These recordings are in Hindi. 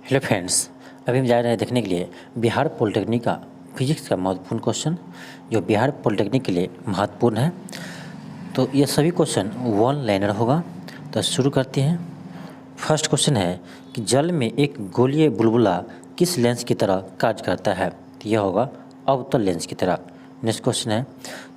हेलो फ्रेंड्स, अभी हम जा रहे हैं देखने के लिए बिहार पॉलिटेक्निक का फिजिक्स का महत्वपूर्ण क्वेश्चन जो बिहार पॉलिटेक्निक के लिए महत्वपूर्ण है। तो ये सभी क्वेश्चन वन लाइनर होगा। तो शुरू करते हैं। फर्स्ट क्वेश्चन है कि जल में एक गोलीय बुलबुला किस लेंस की तरह कार्य करता है। तो यह होगा अवतल लेंस की तरह। नेक्स्ट क्वेश्चन है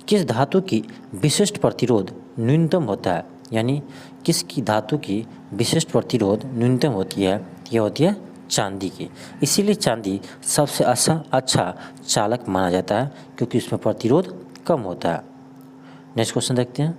किस धातु की विशिष्ट प्रतिरोध न्यूनतम होता है, यानी किसकी धातु की विशिष्ट प्रतिरोध न्यूनतम होती है। यह होती है चांदी की। इसीलिए चांदी सबसे अच्छा चालक माना जाता है क्योंकि इसमें प्रतिरोध कम होता है। नेक्स्ट क्वेश्चन देखते हैं।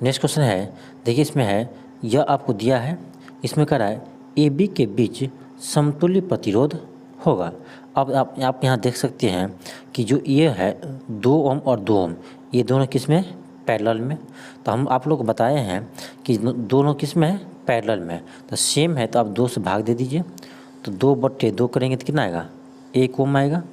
नेक्स्ट क्वेश्चन है, देखिए इसमें है, यह आपको दिया है, इसमें कह रहा है ए बी के बीच समतुल्य प्रतिरोध होगा। अब आप यहाँ देख सकते हैं कि जो ये है 2 ओम और 2 ओम, ये दोनों किस में पैरेलल में। तो हम आप लोग को बताए हैं कि दोनों किस में है, पैरेलल में। तो सेम है तो आप 2 से भाग दे दीजिए। तो 2/2 करेंगे तो कितना आएगा, 1 ओम आएगा।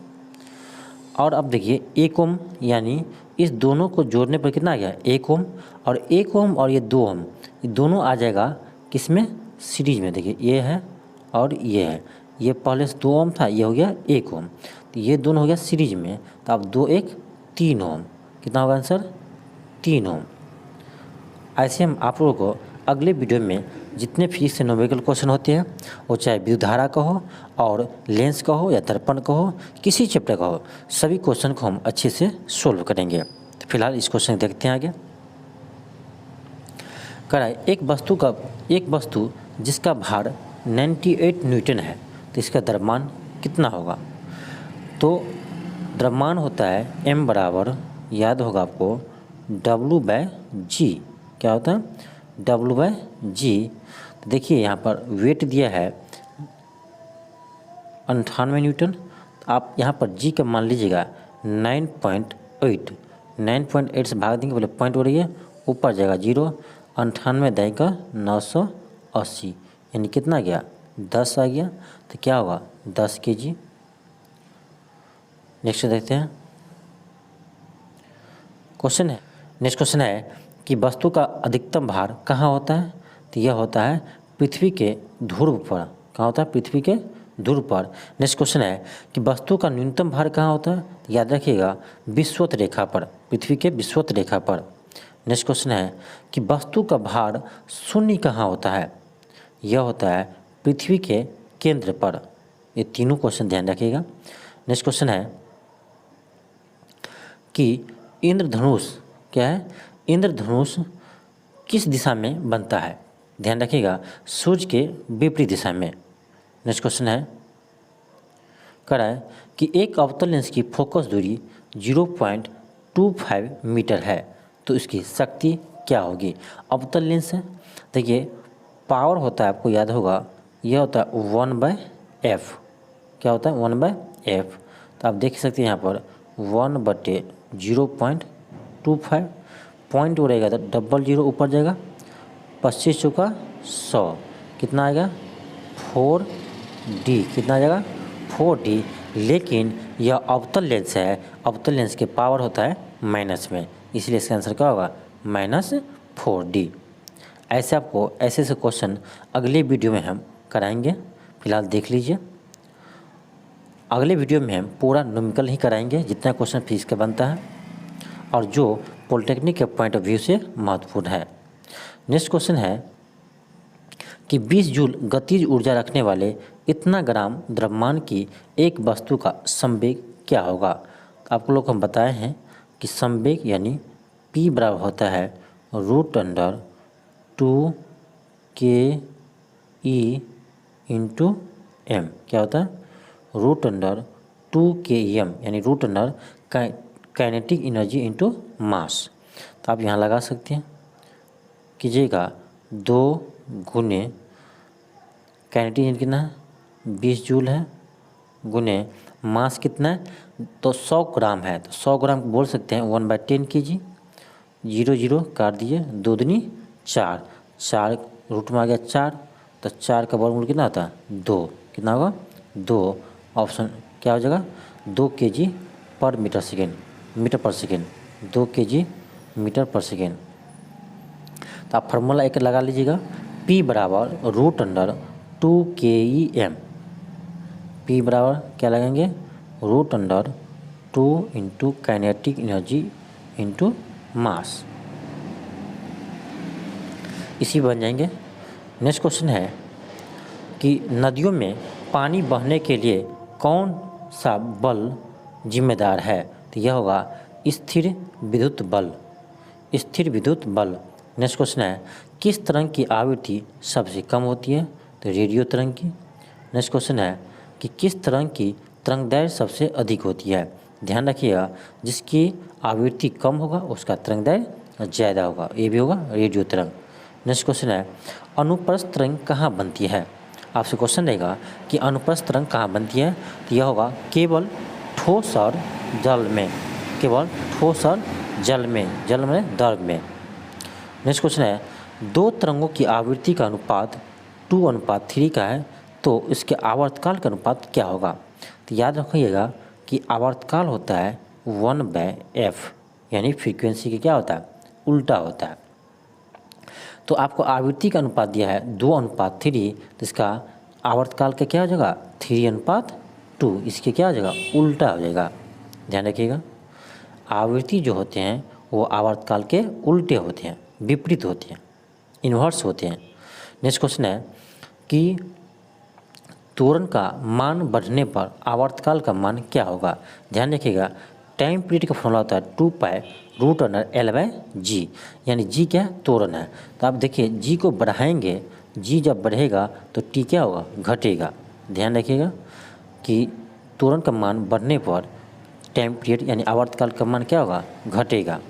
और अब देखिए 1 ओम यानी इस दोनों को जोड़ने पर कितना आ गया, 1 ओम। और 1 ओम और ये 2 ओम, ये दोनों आ जाएगा किस में, सीरीज में। देखिए ये है और ये है, ये पहले से 2 ओम था, ये हो गया 1 ओम। तो ये दोनों हो गया सीरीज में। तो अब 2 1 3 ओम, कितना होगा आंसर, 3 ओम। ऐसे हम आप लोगों को अगले वीडियो में जितने फिजिक्स से न्यूमेरिकल क्वेश्चन होते हैं, वो चाहे विद्युत धारा का हो और लेंस का हो या दर्पण का हो, किसी चैप्टर का हो, सभी क्वेश्चन को हम अच्छे से सोल्व करेंगे। तो फिलहाल इस क्वेश्चन देखते हैं आगे। कराए एक वस्तु जिसका भार 98 न्यूटन है, तो इसका द्रव्यमान कितना होगा। तो द्रव्यमान होता है m बराबर, याद होगा आपको, W/g। क्या होता है, W/g। तो देखिए यहाँ पर वेट दिया है 98 न्यूटन। तो आप यहाँ पर g का मान लीजिएगा 9.8। 9.8 से भाग देंगे, बोले पॉइंट हो रही है, ऊपर जाएगा 0। 98 देगा 980, यानी कितना गया, 10 आ गया। तो क्या होगा, 10 kg। नेक्स्ट देखते हैं क्वेश्चन है। नेक्स्ट क्वेश्चन है कि वस्तु का अधिकतम भार कहाँ होता है। तो यह होता है पृथ्वी के ध्रुव पर। कहाँ होता है, पृथ्वी के ध्रुव पर। नेक्स्ट क्वेश्चन है कि वस्तु का न्यूनतम भार कहाँ होता है। तो याद रखिएगा विषुवत रेखा पर, पृथ्वी के विषुवत रेखा पर। नेक्स्ट क्वेश्चन है कि वस्तु का भार शून्य कहाँ होता है। यह होता है पृथ्वी के केंद्र पर। ये तीनों क्वेश्चन ध्यान रखिएगा। नेक्स्ट क्वेश्चन है कि इंद्रधनुष क्या है, इंद्रधनुष किस दिशा में बनता है। ध्यान रखिएगा, सूर्य के विपरीत दिशा में। नेक्स्ट क्वेश्चन है, कह रहा है कि एक अवतल लेंस की फोकस दूरी 0.25 मीटर है, तो इसकी शक्ति क्या होगी। अवतल लेंस है, देखिए पावर होता है, आपको याद होगा, यह होता है 1/f। क्या होता है, 1/f। तो आप देख सकते हैं यहाँ पर 1/0.25 पॉइंट हो रहेगा, तो 00 ऊपर जाएगा, 25 चौका 100, कितना आएगा 4d। कितना आ जाएगा 4d। लेकिन यह अवतल लेंस है, अवतल लेंस के पावर होता है माइनस में, इसलिए इसका आंसर क्या होगा, -4d। ऐसे आपको ऐसे क्वेश्चन अगले वीडियो में हम कराएंगे। फिलहाल देख लीजिए, अगले वीडियो में हम पूरा न्यूमेरिकल ही कराएंगे, जितना क्वेश्चन फिजिक्स का बनता है और जो पॉलिटेक्निक के पॉइंट ऑफ व्यू से महत्वपूर्ण है। नेक्स्ट क्वेश्चन है कि 20 जूल गतिज ऊर्जा रखने वाले इतना ग्राम द्रव्यमान की एक वस्तु का संवेग क्या होगा। तो आप लोग को हम बताए हैं कि संवेग यानी P बराबर होता है √2ke × m। क्या होता है, √2km, यानी काइनेटिक एनर्जी इंटू मास। तो आप यहाँ लगा सकते हैं, कीजिएगा 2 गुने काइनेटिक एनर्जी कितना है, 20 जूल है, गुने मास कितना है, तो 100 ग्राम है। तो 100 ग्राम बोल सकते हैं 1/10 kg। 0 काट दिए, 2 दूनी 4, 4 रूट में आ गया 4, तो 4 का वर्गमूल कितना होता है 2, कितना होगा 2। ऑप्शन क्या हो जाएगा, 2 kg पर मीटर पर सेकेंड, 2 kg मीटर पर सेकेंड। तो आप फार्मूला एक लगा लीजिएगा, P बराबर 2 KEM। P बराबर क्या लगाएंगे, √2 into kinetic energy into mass, इसी बन जाएंगे। नेक्स्ट क्वेश्चन है कि नदियों में पानी बहने के लिए कौन सा बल जिम्मेदार है, तो यह होगा स्थिर विद्युत बल, स्थिर विद्युत बल। नेक्स्ट क्वेश्चन है किस तरंग की आवृत्ति सबसे कम होती है, तो रेडियो तरंग की। नेक्स्ट क्वेश्चन है कि किस तरंग की तरंगदैर्घ्य सबसे अधिक होती है, ध्यान रखिएगा जिसकी आवृत्ति कम होगा उसका तरंगदैर्घ्य ज़्यादा होगा, ये भी होगा रेडियो तरंग। नेक्स्ट क्वेश्चन है अनुप्रस्थ तरंग कहाँ बनती है, आपसे क्वेश्चन रहेगा कि अनुप्रस्थ तरंग कहाँ बनती है, तो यह होगा केवल ठोस और जल में, केवल ठोस और जल में, जल में द्रव में। नेक्स्ट क्वेश्चन है दो तरंगों की आवृत्ति का अनुपात 2:3 का है, तो इसके आवर्तकाल का अनुपात क्या होगा, तो याद रखिएगा कि आवर्तकाल होता है 1/f, यानी फ्रीक्वेंसी के क्या होता है, उल्टा होता है। तो आपको आवृत्ति का अनुपात दिया है 2:3, तो इसका आवर्तकाल का क्या हो जाएगा 3:2, इसके क्या हो जाएगा उल्टा हो जाएगा, ध्यान रखिएगा। आवृत्ति जो होते हैं वो आवर्तकाल के उल्टे होते हैं, विपरीत होते हैं, इन्वर्स होते हैं। नेक्स्ट क्वेश्चन है कि त्वरण का मान बढ़ने पर आवर्तकाल का मान क्या होगा, ध्यान रखिएगा टाइम पीरियड का फॉर्मूला होता है 2π√L/g, यानी g क्या है त्वरण है। तो आप देखिए g को बढ़ाएंगे, g जब बढ़ेगा तो t क्या होगा घटेगा, ध्यान रखिएगा कि त्वरण का मान बढ़ने पर टाइम पीरियड यानी आवर्तकाल का मान क्या होगा घटेगा।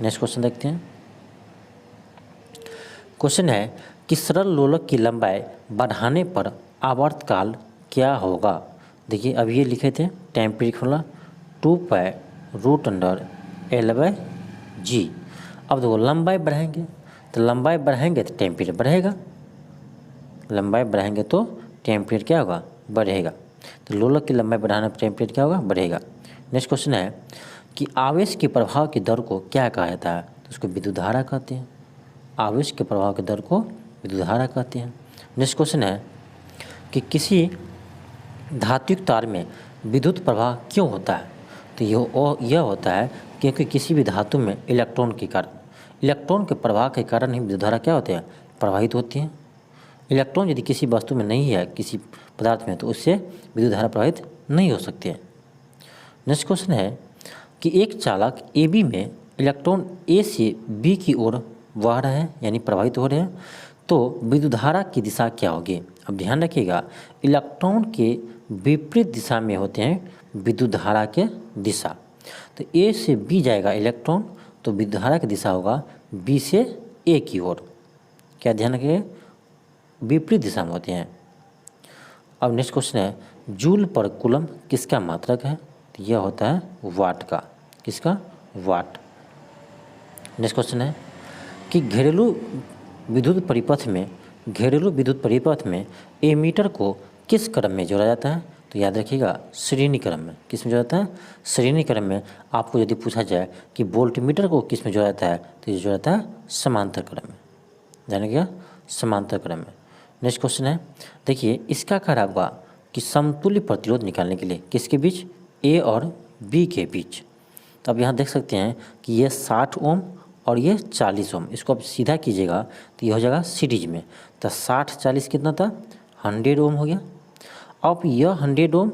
नेक्स्ट क्वेश्चन देखते हैं। क्वेश्चन है कि सरल लोलक की लंबाई बढ़ाने पर आवर्तकाल क्या होगा, देखिए अभी ये लिखे थे टाइम पीरियड फॉर्मूला 2π√L/g। अब देखो लंबाई बढ़ाएंगे, तो लंबाई बढ़ाएंगे तो टाइम पीरियड बढ़ेगा, लंबाई बढ़ाएंगे तो टाइम पीरियड क्या होगा बढ़ेगा, तो लोलक की लंबाई बढ़ाने पर टाइम पीरियड क्या होगा बढ़ेगा। नेक्स्ट क्वेश्चन है कि आवेश के प्रभाव की दर को क्या कहा जाता है, तो उसको विद्युत धारा कहते हैं, आवेश के प्रभाव की दर को विद्युत धारा कहते हैं। नेक्स्ट क्वेश्चन है कि किसी धात्विक तार में विद्युत प्रवाह क्यों होता है, तो यह होता है क्योंकि किसी भी धातु में इलेक्ट्रॉन के कारण, इलेक्ट्रॉन के प्रवाह के कारण ही विद्युत धारा क्या होती है प्रवाहित होती है। इलेक्ट्रॉन यदि किसी वस्तु में नहीं है, किसी पदार्थ में, तो उससे विद्युत धारा प्रवाहित नहीं हो सकती है। नेक्स्ट क्वेश्चन है कि एक चालक AB में इलेक्ट्रॉन A से B की ओर बह रहे हैं यानी प्रवाहित हो रहे हैं, तो विद्युत धारा की दिशा क्या होगी। अब ध्यान रखिएगा इलेक्ट्रॉन के विपरीत दिशा में होते हैं विद्युत धारा के दिशा, तो A से B जाएगा इलेक्ट्रॉन, तो विद्युत धारा की दिशा होगा B से A की ओर, क्या ध्यान रखिए विपरीत दिशा में होते हैं। अब नेक्स्ट क्वेश्चन है जूल पर कूलम किसका मात्रक है, तो यह होता है वाट का, किसका वाट। नेक्स्ट क्वेश्चन है कि घरेलू विद्युत परिपथ में एमीटर को किस क्रम में जोड़ा जाता है, तो याद रखिएगा श्रेणी क्रम में, किस में जोड़ा जाता है श्रेणी क्रम में। आपको यदि पूछा जाए कि वोल्टमीटर को किस में जोड़ा जाता है, तो ये जोड़ा जाता है समांतर क्रम में, ध्यान रखिएगा समांतर क्रम में। नेक्स्ट क्वेश्चन है देखिए इसका क्या होगा कि समतुल्य प्रतिरोध निकालने के लिए किसके बीच A और B के बीच, तो अब यहाँ देख सकते हैं कि ये 60 ओम और ये 40 ओम, इसको आप सीधा कीजिएगा तो ये हो जाएगा सीरीज में, तो 60-40 कितना था 100 ओम हो गया। अब यह 100 ओम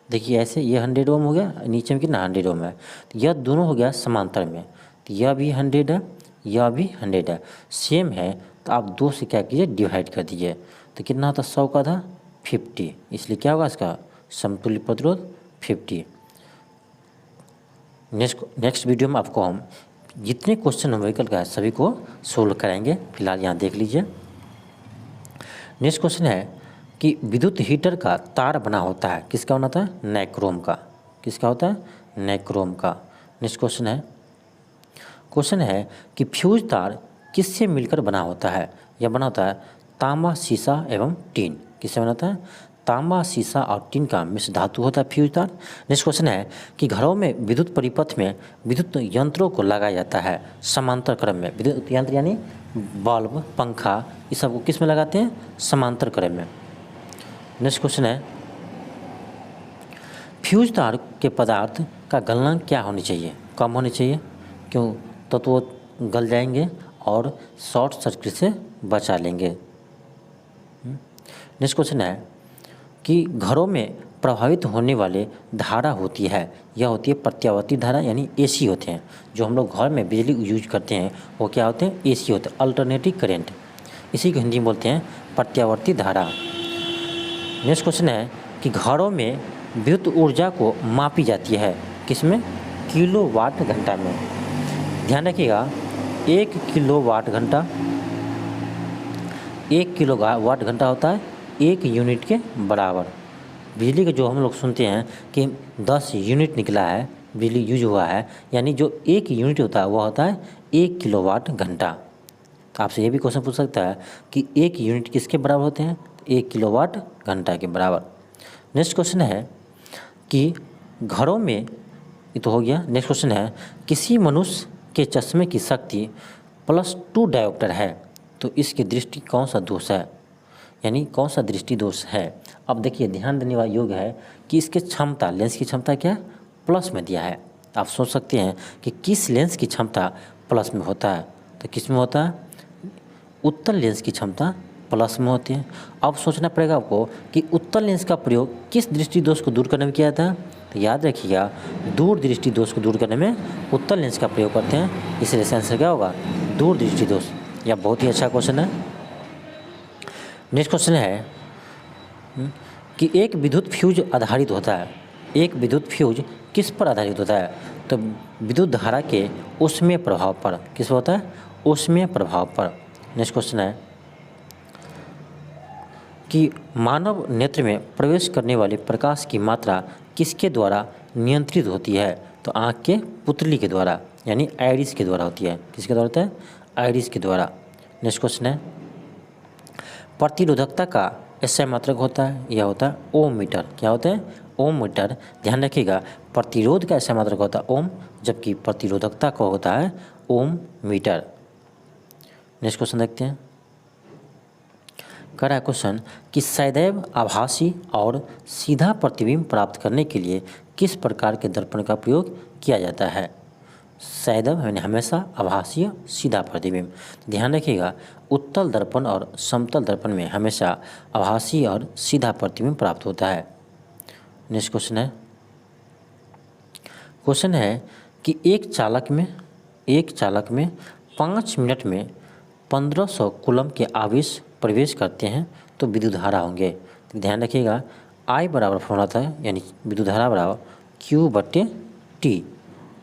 देखिए ऐसे, ये 100 ओम हो गया, नीचे में कितना 100 ओम है, तो यह दोनों हो गया समांतर में, तो यह भी 100 है, यह भी 100 है, सेम है, तो आप 2 से क्या कीजिए डिवाइड कर दीजिए, तो कितना होता 100 का था 50, इसलिए क्या होगा इसका समतुल्य प्रतिरोध 50। नेक्स्ट वीडियो में आपको हम जितने क्वेश्चन न्यूमेरिकल का है सभी को सोल्व कराएंगे, फिलहाल यहाँ देख लीजिए। नेक्स्ट क्वेश्चन है कि विद्युत हीटर का तार बना होता है, किसका बना होता है नाइक्रोम का, किसका होता है नाइक्रोम का। नेक्स्ट क्वेश्चन है कि फ्यूज तार किससे मिलकर बना होता है, यह बना होता है तांबा शीशा एवं टीन, किससे बना होता है तांबा शीशा और टीन का मिश्र धातु होता है फ्यूज तार। नेक्स्ट क्वेश्चन है कि घरों में विद्युत परिपथ में विद्युत यंत्रों को लगाया जाता है समांतर क्रम में, विद्युत यंत्र यानी बल्ब, पंखा, ये सबको किस में लगाते हैं? समांतर क्रम में। नेक्स्ट क्वेश्चन है, फ्यूज तार के पदार्थ का गलनांक क्या होनी चाहिए? कम होनी चाहिए, क्यों? तो वो गल जाएंगे और शॉर्ट सर्किट से बचा लेंगे। नेक्स्ट क्वेश्चन है कि घरों में प्रभावित होने वाले धारा होती है, यह होती है प्रत्यावर्ती धारा, यानी एसी होते हैं। जो हम लोग घर में बिजली यूज करते हैं वो क्या होते हैं? एसी होते हैं, अल्टरनेटिव करंट। इसी को हिंदी में बोलते हैं प्रत्यावर्ती धारा। नेक्स्ट क्वेश्चन है कि घरों में विद्युत ऊर्जा को मापी जाती है, किसमें? किलोवाट घंटा में। ध्यान रखिएगा, 1 किलोवाट घंटा, 1 किलोवाट घंटा होता है 1 यूनिट के बराबर। बिजली का जो हम लोग सुनते हैं कि 10 यूनिट निकला है, बिजली यूज हुआ है, यानी जो 1 यूनिट होता है वह होता है 1 किलोवाट घंटा। तो आपसे ये भी क्वेश्चन पूछ सकता है कि 1 यूनिट किसके बराबर होते हैं? 1 किलोवाट घंटा के बराबर। नेक्स्ट क्वेश्चन है कि घरों में, ये तो हो गया। नेक्स्ट क्वेश्चन है, किसी मनुष्य के चश्मे की शक्ति +2 डायोप्टर है, तो इसकी दृष्टि कौन सा दोष है, यानी कौन सा दृष्टि दोष है? अब देखिए, ध्यान देने वाला योग है कि इसके क्षमता, लेंस की क्षमता क्या है? प्लस में दिया है। आप सोच सकते हैं कि किस लेंस की क्षमता प्लस में होता है, तो किस में होता है? उत्तल लेंस की क्षमता प्लस में होती है। अब सोचना पड़ेगा आपको कि उत्तल लेंस का प्रयोग किस दृष्टि दोष को दूर करने में किया था? तो याद रखिएगा, दूर दृष्टि दोष को दूर करने में उत्तल लेंस का प्रयोग करते हैं, इसलिए आंसर क्या होगा? दूर दृष्टि दोष। यह बहुत ही अच्छा क्वेश्चन है। नेक्स्ट क्वेश्चन है कि एक विद्युत फ्यूज आधारित होता है, एक विद्युत फ्यूज किस पर आधारित होता है? तो विद्युत धारा के ऊष्मीय प्रभाव पर। किस पर होता है? ऊष्मीय प्रभाव पर। नेक्स्ट क्वेश्चन है कि मानव नेत्र में प्रवेश करने वाले प्रकाश की मात्रा किसके द्वारा नियंत्रित होती है? तो आँख के पुतली के द्वारा, यानी आइरिस के द्वारा होती है। किसके द्वारा होता है? आइरिस के द्वारा। नेक्स्ट क्वेश्चन है, प्रतिरोधकता का SI मात्रक होता है, यह होता है ओम मीटर। क्या होता है? ओम मीटर। ध्यान रखिएगा, प्रतिरोध का SI मात्रक होता है ओम, जबकि प्रतिरोधकता का होता है ओम मीटर। नेक्स्ट क्वेश्चन देखते हैं। कह रहा है क्वेश्चन कि सदैव आभासी और सीधा प्रतिबिंब प्राप्त करने के लिए किस प्रकार के दर्पण का प्रयोग किया जाता है? सदैव यानी हमेशा, आभासी सीधा प्रतिबिंब। ध्यान रखिएगा, उत्तल दर्पण और समतल दर्पण में हमेशा आभासी और सीधा प्रतिबिंब प्राप्त होता है। नेक्स्ट क्वेश्चन है कि एक चालक में 5 मिनट में 1500 कूलम के आवेश प्रवेश करते हैं तो विद्युत धारा होंगे। तो ध्यान रखिएगा, I बराबर फॉर्मूला था, यानी विद्युत धारा बराबर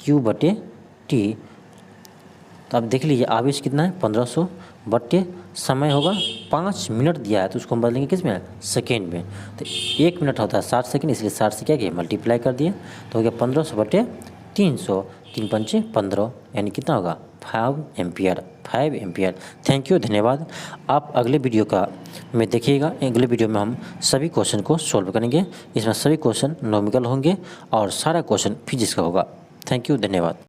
Q/T। तो अब देख लीजिए, आवेश कितना है? 1500 बट्टे समय होगा 5 मिनट दिया है, तो उसको हम बदलेंगे किस में? सेकेंड में। तो 1 मिनट होता है 60 सेकेंड, इसलिए 60 से क्या किया? मल्टीप्लाई कर दिए, तो हो गया 1500 बट्टे 300, 3 पंचे 15, यानी कितना होगा? 5 एम्पियर। थैंक यू, धन्यवाद। आप अगले वीडियो में देखिएगा। अगले वीडियो में हम सभी क्वेश्चन को सॉल्व करेंगे। इसमें सभी क्वेश्चन न्यूमेरिकल होंगे और सारा क्वेश्चन फिजिक्स का होगा। थैंक यू, धन्यवाद।